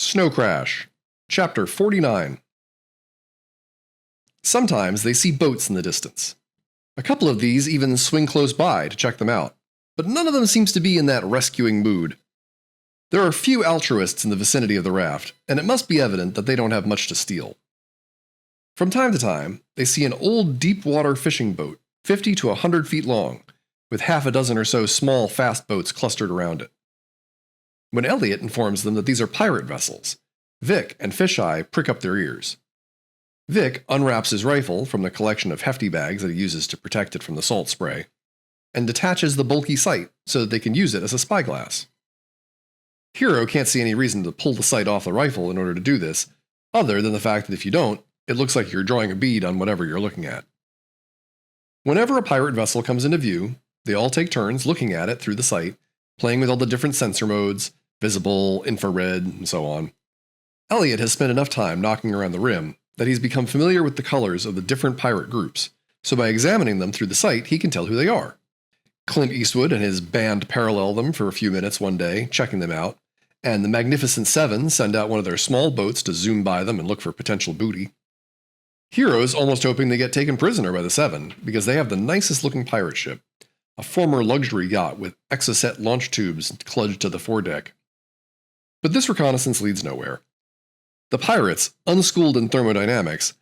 Snow Crash, Chapter 49. Sometimes they see boats in the distance. A couple of these even swing close by to check them out, but none of them seems to be in that rescuing mood. There are few altruists in the vicinity of the raft, and it must be evident that they don't have much to steal. From time to time, they see an old deep-water fishing boat, 50 to 100 feet long, with half a dozen or so small, fast boats clustered around it. When Elliot informs them that these are pirate vessels, Vic and Fisheye prick up their ears. Vic unwraps his rifle from the collection of hefty bags that he uses to protect it from the salt spray, and detaches the bulky sight so that they can use it as a spyglass. Hero can't see any reason to pull the sight off the rifle in order to do this, other than the fact that if you don't, it looks like you're drawing a bead on whatever you're looking at. Whenever a pirate vessel comes into view, they all take turns looking at it through the sight, playing with all the different sensor modes, visible, infrared, and so on. Elliot has spent enough time knocking around the rim that he's become familiar with the colors of the different pirate groups, so by examining them through the sight, he can tell who they are. Clint Eastwood and his band parallel them for a few minutes one day, checking them out, and the Magnificent Seven send out one of their small boats to zoom by them and look for potential booty. Hero's almost hoping they get taken prisoner by the Seven, because they have the nicest looking pirate ship, a former luxury yacht with Exocet launch tubes clutched to the foredeck. But this reconnaissance leads nowhere. The pirates, unschooled in thermodynamics,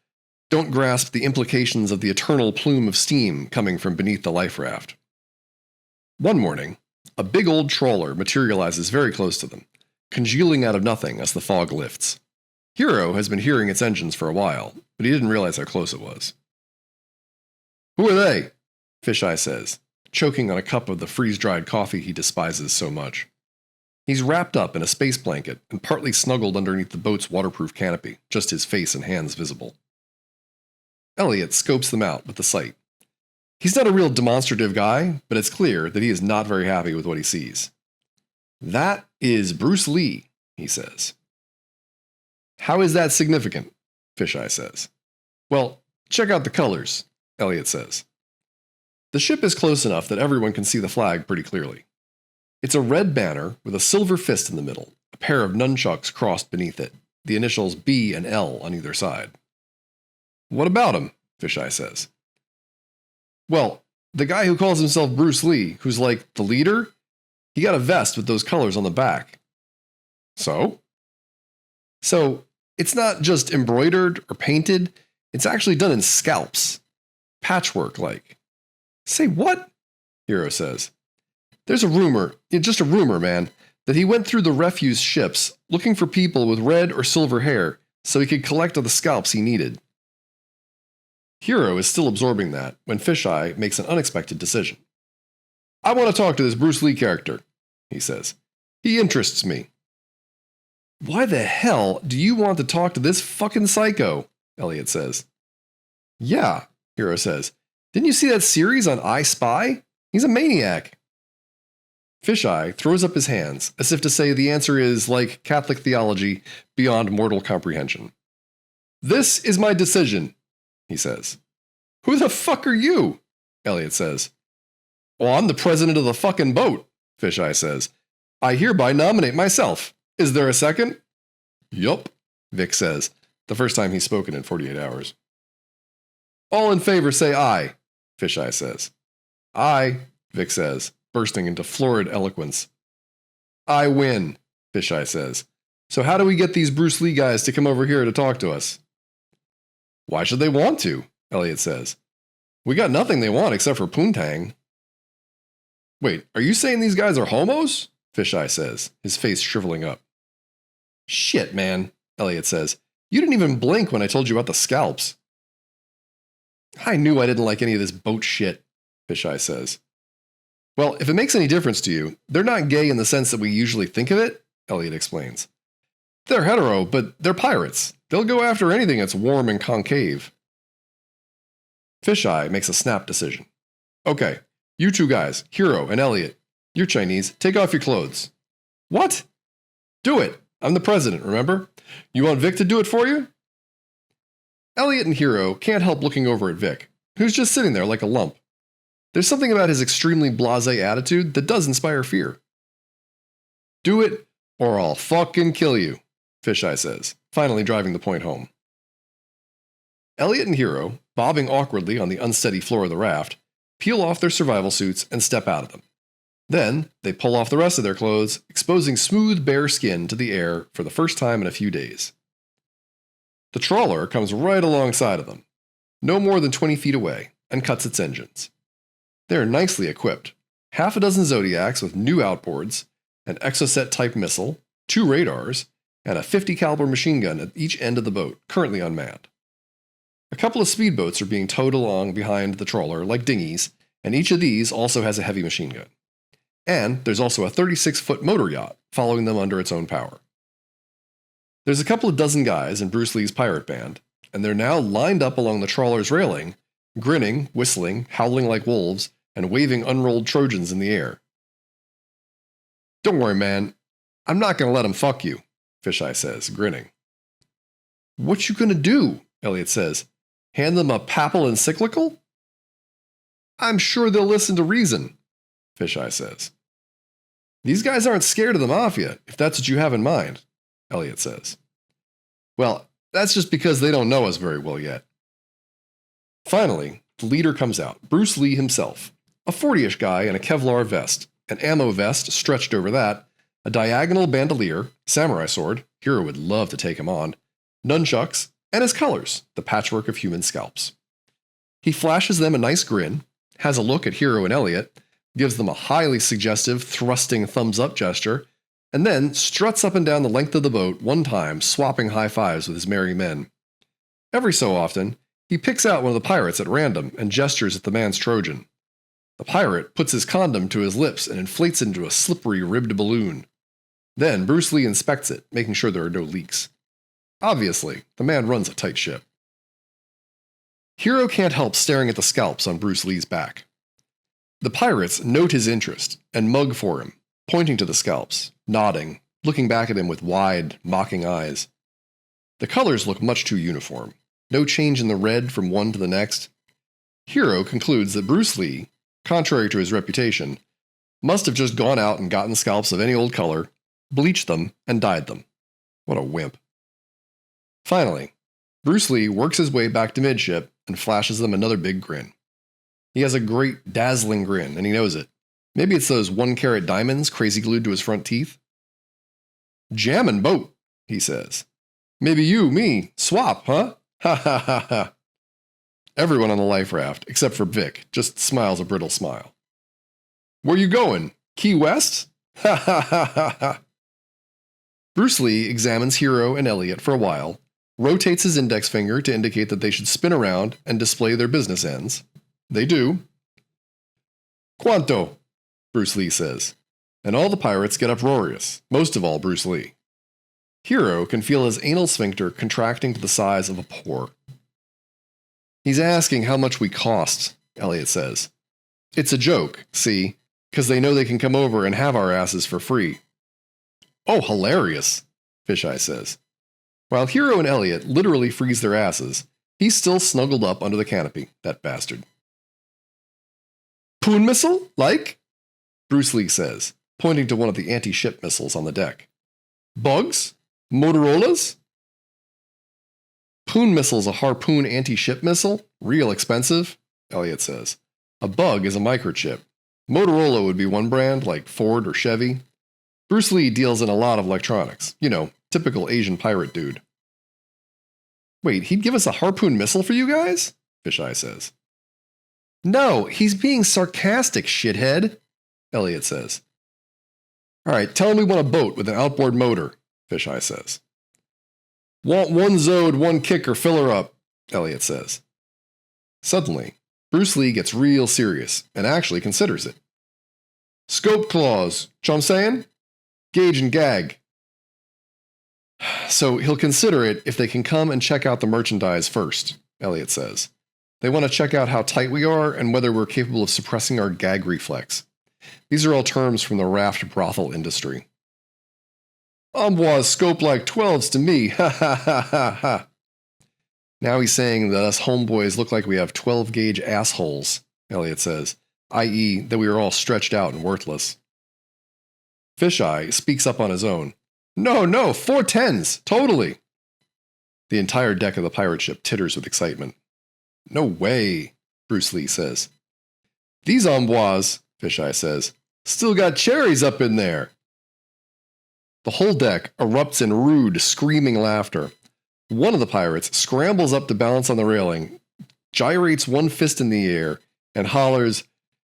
don't grasp the implications of the eternal plume of steam coming from beneath the life raft. One morning, a big old trawler materializes very close to them, congealing out of nothing as the fog lifts. Hero has been hearing its engines for a while, but he didn't realize how close it was. "Who are they?" Fisheye says, choking on a cup of the freeze-dried coffee he despises so much. He's wrapped up in a space blanket and partly snuggled underneath the boat's waterproof canopy, just his face and hands visible. Elliot scopes them out with the sight. He's not a real demonstrative guy, but it's clear that he is not very happy with what he sees. "That is Bruce Lee," he says. "How is that significant?" Fisheye says. "Well, check out the colors," Elliot says. The ship is close enough that everyone can see the flag pretty clearly. It's a red banner with a silver fist in the middle, a pair of nunchucks crossed beneath it, the initials B and L on either side. "What about him?" Fisheye says. "Well, the guy who calls himself Bruce Lee, who's like the leader, he got a vest with those colors on the back." "So?" "So, it's not just embroidered or painted, it's actually done in scalps. Patchwork-like." "Say what?" Hero says. "There's a rumor, just a rumor, man, that he went through the refuse ships looking for people with red or silver hair so he could collect all the scalps he needed." Hero is still absorbing that when Fisheye makes an unexpected decision. "I want to talk to this Bruce Lee character," he says. "He interests me." "Why the hell do you want to talk to this fucking psycho?" Elliot says. "Yeah," Hero says. "Didn't you see that series on I Spy? He's a maniac." Fisheye throws up his hands, as if to say the answer is, like Catholic theology, beyond mortal comprehension. "This is my decision," he says. "Who the fuck are you?" Elliot says. "Well, I'm the president of the fucking boat," Fisheye says. "I hereby nominate myself. Is there a second?" "Yup," Vic says, the first time he's spoken in 48 hours. "All in favor say aye," Fisheye says. "Aye," Vic says, bursting into florid eloquence. "I win," Fisheye says. "So how do we get these Bruce Lee guys to come over here to talk to us?" "Why should they want to?" Elliot says. "We got nothing they want except for poontang." "Wait, are you saying these guys are homos?" Fisheye says, his face shriveling up. "Shit, man," Elliot says. "You didn't even blink when I told you about the scalps." "I knew I didn't like any of this boat shit," Fisheye says. "Well, if it makes any difference to you, they're not gay in the sense that we usually think of it," Elliot explains. "They're hetero, but they're pirates. They'll go after anything that's warm and concave." Fisheye makes a snap decision. "Okay, you two guys, Hero and Elliot, you're Chinese, take off your clothes." "What?" "Do it. I'm the president, remember? You want Vic to do it for you?" Elliot and Hero can't help looking over at Vic, who's just sitting there like a lump. There's something about his extremely blasé attitude that does inspire fear. "Do it, or I'll fucking kill you," Fisheye says, finally driving the point home. Elliot and Hero, bobbing awkwardly on the unsteady floor of the raft, peel off their survival suits and step out of them. Then, they pull off the rest of their clothes, exposing smooth, bare skin to the air for the first time in a few days. The trawler comes right alongside of them, no more than 20 feet away, and cuts its engines. They are nicely equipped. Half a dozen Zodiacs with new outboards, an Exocet-type missile, 2 radars, and a .50 caliber machine gun at each end of the boat, currently unmanned. A couple of speedboats are being towed along behind the trawler like dinghies, and each of these also has a heavy machine gun. And there's also a 36-foot motor yacht following them under its own power. There's a couple of dozen guys in Bruce Lee's pirate band, and they're now lined up along the trawler's railing, grinning, whistling, howling like wolves, and waving unrolled Trojans in the air. "Don't worry, man. I'm not going to let him fuck you," Fisheye says, grinning. "What you gonna do?" Elliot says. "Hand them a papal encyclical?" "I'm sure they'll listen to reason," Fisheye says. "These guys aren't scared of the Mafia, if that's what you have in mind," Elliot says. "Well, that's just because they don't know us very well yet." Finally, the leader comes out, Bruce Lee himself, a 40-ish guy in a Kevlar vest, an ammo vest stretched over that, a diagonal bandolier, samurai sword, Hero would love to take him on, nunchucks, and his colors, the patchwork of human scalps. He flashes them a nice grin, has a look at Hero and Elliot, gives them a highly suggestive thrusting thumbs-up gesture, and then struts up and down the length of the boat one time, swapping high fives with his merry men. Every so often, he picks out one of the pirates at random and gestures at the man's Trojan. The pirate puts his condom to his lips and inflates it into a slippery ribbed balloon. Then Bruce Lee inspects it, making sure there are no leaks. Obviously, the man runs a tight ship. Hero can't help staring at the scalps on Bruce Lee's back. The pirates note his interest and mug for him, pointing to the scalps, nodding, looking back at him with wide, mocking eyes. The colors look much too uniform. No change in the red from one to the next. Hero concludes that Bruce Lee, contrary to his reputation, must have just gone out and gotten scalps of any old color, bleached them, and dyed them. What a wimp. Finally, Bruce Lee works his way back to midship and flashes them another big grin. He has a great, dazzling grin, and he knows it. Maybe it's those 1-carat diamonds crazy glued to his front teeth. "Jammin' boat," he says. "Maybe you, me, swap, huh? Ha ha ha ha." Everyone on the life raft, except for Vic, just smiles a brittle smile. "Where you going? Key West? Ha ha ha ha ha." Bruce Lee examines Hero and Elliot for a while, rotates his index finger to indicate that they should spin around and display their business ends. They do. "Quanto?" Bruce Lee says, and all the pirates get uproarious, most of all Bruce Lee. Hero can feel his anal sphincter contracting to the size of a pore. "He's asking how much we cost," Elliot says. "It's a joke, see, because they know they can come over and have our asses for free." "Oh, hilarious," Fisheye says. While Hero and Elliot literally freeze their asses, he's still snuggled up under the canopy, that bastard. "Poon missile, like?" Bruce Lee says, pointing to one of the anti-ship missiles on the deck. "Bugs? Motorola's?" "Poon missile's a harpoon anti-ship missile? Real expensive," Elliot says. "A bug is a microchip. Motorola would be one brand, like Ford or Chevy. Bruce Lee deals in a lot of electronics. You know, typical Asian pirate dude." "Wait, he'd give us a harpoon missile for you guys?" Fisheye says. "No, he's being sarcastic, shithead," Elliot says. "All right, tell him we want a boat with an outboard motor," Fisheye says. "Want one Zod, one kicker, fill her up," Elliot says. Suddenly, Bruce Lee gets real serious and actually considers it. "Scope clause, chum saying? Gauge and gag." "So he'll consider it if they can come and check out the merchandise first," Elliot says. "They want to check out how tight we are and whether we're capable of suppressing our gag reflex. These are all terms from the raft brothel industry." "Boys scope like 12s to me, ha ha ha ha ha." Now he's saying that us homeboys look like we have 12-gauge assholes, Elliot says, i.e. that we are all stretched out and worthless. Fisheye speaks up on his own. No, 410s, totally. The entire deck of the pirate ship titters with excitement. No way, Bruce Lee says. These amboise, Fisheye says, still got cherries up in there. The whole deck erupts in rude, screaming laughter. One of the pirates scrambles up to balance on the railing, gyrates one fist in the air, and hollers,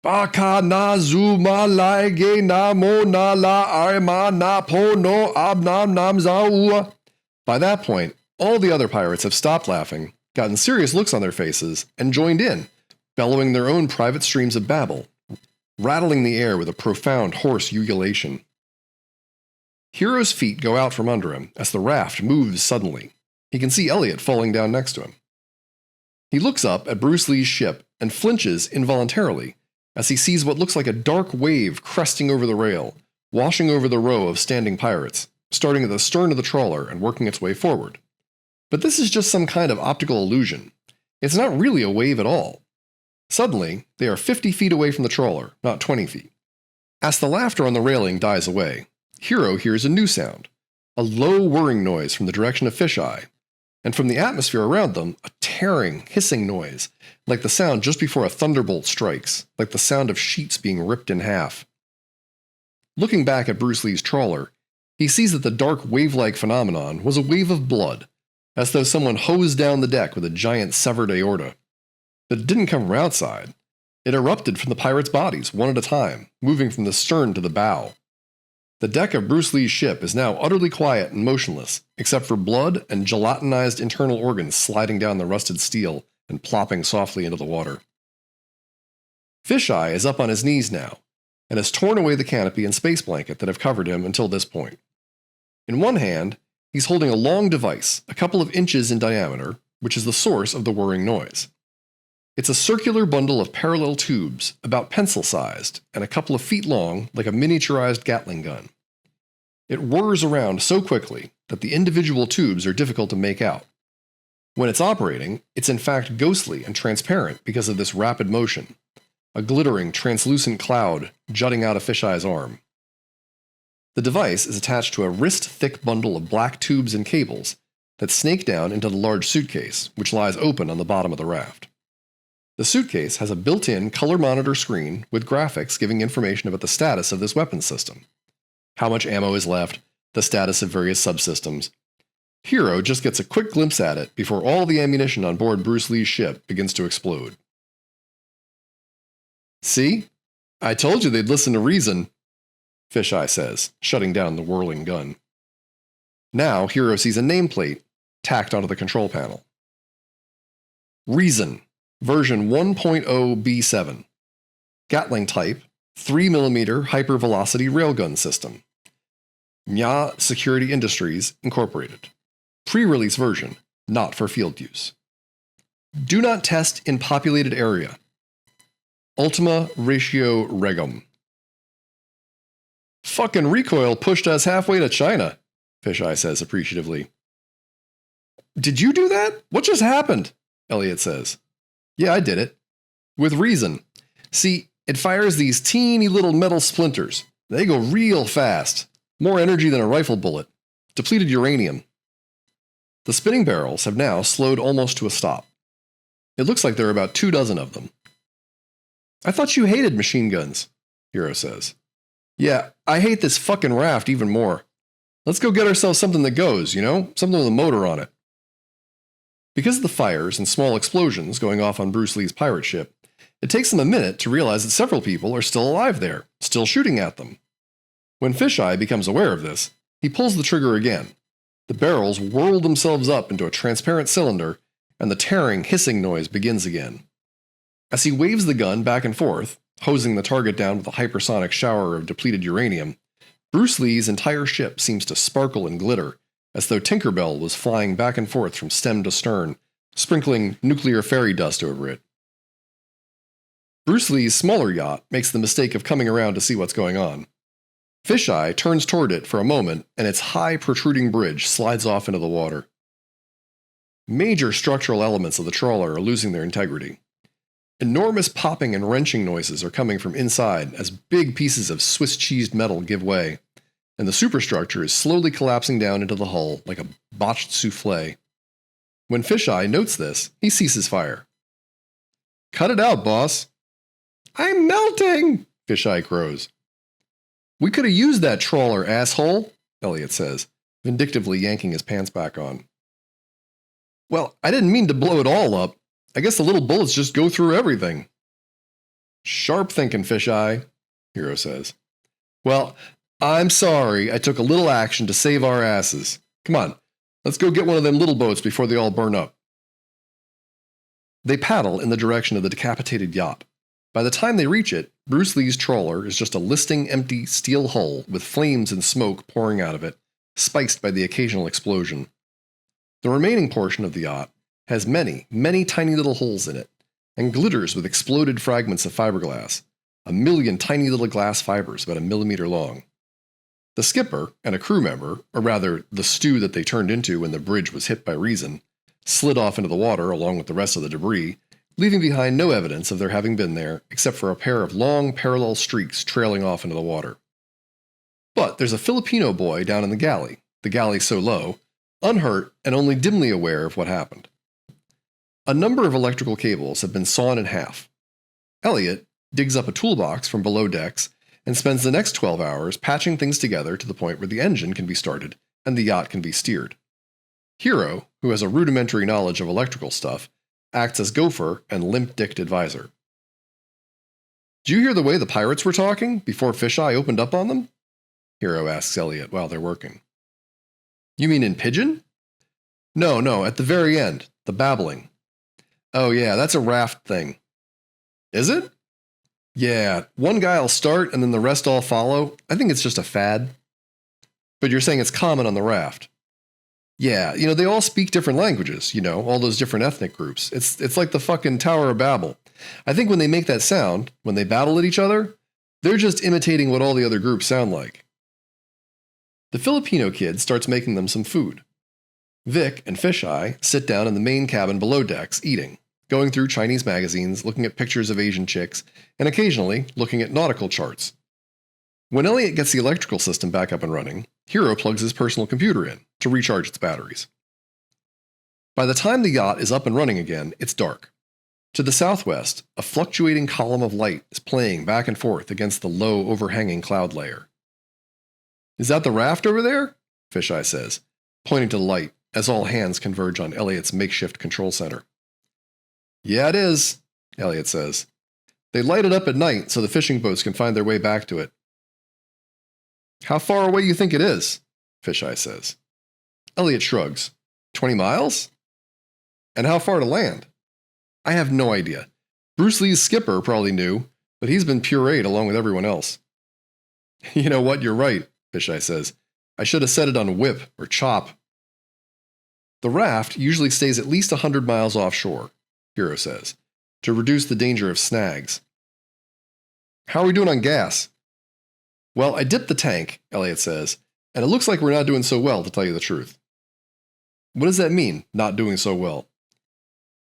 Baka na zuma laige na mo na la arma na po no ab nam nam zaua. By that point, all the other pirates have stopped laughing, gotten serious looks on their faces, and joined in, bellowing their own private streams of babble, rattling the air with a profound hoarse ululation. Hero's feet go out from under him as the raft moves suddenly. He can see Elliot falling down next to him. He looks up at Bruce Lee's ship and flinches involuntarily as he sees what looks like a dark wave cresting over the rail, washing over the row of standing pirates, starting at the stern of the trawler and working its way forward. But this is just some kind of optical illusion. It's not really a wave at all. Suddenly, they are 50 feet away from the trawler, not 20 feet. As the laughter on the railing dies away, Hero hears a new sound, a low whirring noise from the direction of Fisheye, and from the atmosphere around them, a tearing, hissing noise, like the sound just before a thunderbolt strikes, like the sound of sheets being ripped in half. Looking back at Bruce Lee's trawler, he sees that the dark wave-like phenomenon was a wave of blood, as though someone hosed down the deck with a giant severed aorta. But it didn't come from outside. It erupted from the pirates' bodies, one at a time, moving from the stern to the bow. The deck of Bruce Lee's ship is now utterly quiet and motionless, except for blood and gelatinized internal organs sliding down the rusted steel and plopping softly into the water. Fisheye is up on his knees now, and has torn away the canopy and space blanket that have covered him until this point. In one hand, he's holding a long device, a couple of inches in diameter, which is the source of the whirring noise. It's a circular bundle of parallel tubes, about pencil-sized, and a couple of feet long, like a miniaturized Gatling gun. It whirs around so quickly that the individual tubes are difficult to make out. When it's operating, it's in fact ghostly and transparent because of this rapid motion, a glittering, translucent cloud jutting out of Fisheye's arm. The device is attached to a wrist-thick bundle of black tubes and cables that snake down into the large suitcase, which lies open on the bottom of the raft. The suitcase has a built-in color monitor screen with graphics giving information about the status of this weapon system. How much ammo is left, the status of various subsystems. Hero just gets a quick glimpse at it before all the ammunition on board Bruce Lee's ship begins to explode. See? I told you they'd listen to reason, Fisheye says, shutting down the whirling gun. Now Hero sees a nameplate tacked onto the control panel. Reason. Version 1.0B7. Gatling type, 3mm hypervelocity railgun system. Nya Security Industries, Incorporated. Pre-release version, not for field use. Do not test in populated area. Ultima ratio regum. Fucking recoil pushed us halfway to China, Fisheye says appreciatively. Did you do that? What just happened? Elliot says. Yeah, I did it. With reason. See, it fires these teeny little metal splinters. They go real fast. More energy than a rifle bullet. Depleted uranium. The spinning barrels have now slowed almost to a stop. It looks like there are about 24 of them. I thought you hated machine guns, Hero says. Yeah, I hate this fucking raft even more. Let's go get ourselves something that goes, something with a motor on it. Because of the fires and small explosions going off on Bruce Lee's pirate ship, it takes them a minute to realize that several people are still alive there, still shooting at them. When Fisheye becomes aware of this, he pulls the trigger again. The barrels whirl themselves up into a transparent cylinder, and the tearing, hissing noise begins again. As he waves the gun back and forth, hosing the target down with a hypersonic shower of depleted uranium, Bruce Lee's entire ship seems to sparkle and glitter, as though Tinkerbell was flying back and forth from stem to stern, sprinkling nuclear fairy dust over it. Bruce Lee's smaller yacht makes the mistake of coming around to see what's going on. Fisheye turns toward it for a moment, and its high protruding bridge slides off into the water. Major structural elements of the trawler are losing their integrity. Enormous popping and wrenching noises are coming from inside as big pieces of Swiss cheesed metal give way, and the superstructure is slowly collapsing down into the hull like a botched souffle. When Fisheye notes this, he ceases fire. "Cut it out, boss." "I'm melting," Fisheye crows. "We could have used that trawler, asshole," Elliot says, vindictively yanking his pants back on. "Well, I didn't mean to blow it all up. I guess the little bullets just go through everything." "Sharp thinking, Fisheye," Hero says. "Well, I'm sorry I took a little action to save our asses. Come on, let's go get one of them little boats before they all burn up." They paddle in the direction of the decapitated yacht. By the time they reach it, Bruce Lee's trawler is just a listing empty steel hull with flames and smoke pouring out of it, spiced by the occasional explosion. The remaining portion of the yacht has many, many tiny little holes in it, and glitters with exploded fragments of fiberglass, a million tiny little glass fibers about a millimeter long. The skipper and a crew member, or rather the stew that they turned into when the bridge was hit by Reason, slid off into the water along with the rest of the debris, leaving behind no evidence of their having been there except for a pair of long parallel streaks trailing off into the water. But there's a Filipino boy down in the galley so low, unhurt and only dimly aware of what happened. A number of electrical cables have been sawn in half. Elliot digs up a toolbox from below decks and spends the next 12 hours patching things together to the point where the engine can be started and the yacht can be steered. Hero, who has a rudimentary knowledge of electrical stuff, acts as gopher and limp-dicked advisor. "Did you hear the way the pirates were talking before Fisheye opened up on them?" Hero asks Elliot while they're working. "You mean in Pigeon?" No, at the very end, the babbling." "Oh yeah, that's a raft thing." "Is it?" "Yeah, one guy'll start and then the rest all follow. I think it's just a fad." "But you're saying it's common on the raft?" "Yeah, they all speak different languages, all those different ethnic groups. It's like the fucking Tower of Babel. I think when they make that sound, when they battle at each other, they're just imitating what all the other groups sound like." The Filipino kid starts making them some food. Vic and Fisheye sit down in the main cabin below decks, eating, going through Chinese magazines, looking at pictures of Asian chicks, and occasionally looking at nautical charts. When Elliot gets the electrical system back up and running, Hero plugs his personal computer in to recharge its batteries. By the time the yacht is up and running again, it's dark. To the southwest, a fluctuating column of light is playing back and forth against the low, overhanging cloud layer. "Is that the raft over there?" Fisheye says, pointing to the light as all hands converge on Elliot's makeshift control center. "Yeah, it is," Elliot says. "They light it up at night so the fishing boats can find their way back to it." "How far away you think it is?" Fisheye says. Elliot shrugs. 20 miles? "And how far to land?" "I have no idea. Bruce Lee's skipper probably knew, but he's been pureed along with everyone else." "You know what, you're right," Fisheye says. "I should have set it on whip or chop." "The raft usually stays at least 100 miles offshore," Hero says, "to reduce the danger of snags." "How are we doing on gas?" "Well, I dipped the tank," Elliot says, "and it looks like we're not doing so well, to tell you the truth." "What does that mean, not doing so well?"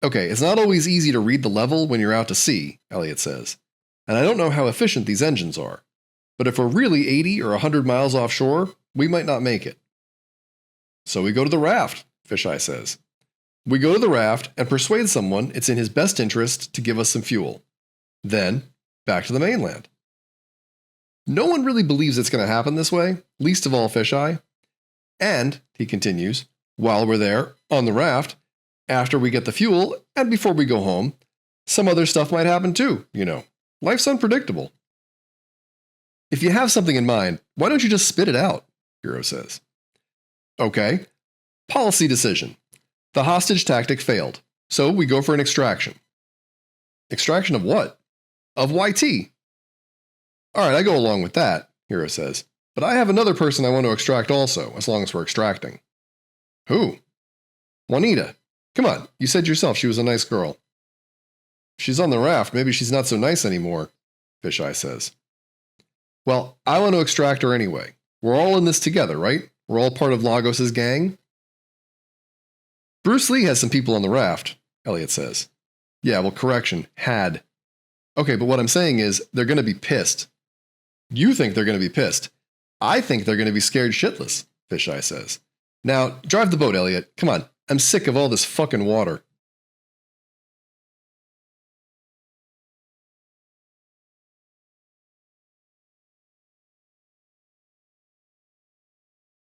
"Okay, it's not always easy to read the level when you're out to sea," Elliot says, "and I don't know how efficient these engines are. But if we're really 80 or 100 miles offshore, we might not make it." "So we go to the raft," Fisheye says. "We go to the raft and persuade someone it's in his best interest to give us some fuel. Then, back to the mainland." No one really believes it's going to happen this way, least of all Fisheye. "And," he continues, "while we're there, on the raft, after we get the fuel, and before we go home, some other stuff might happen too, Life's unpredictable." "If you have something in mind, why don't you just spit it out?" Hero says. "Okay. Policy decision. The hostage tactic failed, so we go for an extraction." "Extraction of what?" "Of YT." "All right, I go along with that," Hero says. "But I have another person I want to extract also, as long as we're extracting." "Who?" "Juanita. Come on, you said yourself she was a nice girl." "If she's on the raft, maybe she's not so nice anymore," Fisheye says. "Well, I want to extract her anyway. We're all in this together, right? We're all part of Lagos' gang." "Bruce Lee has some people on the raft," Elliot says. "Yeah, well, correction, had. Okay, but what I'm saying is, they're going to be pissed." "You think they're going to be pissed. I think they're going to be scared shitless, Fisheye says. Now, drive the boat, Elliot. Come on, I'm sick of all this fucking water.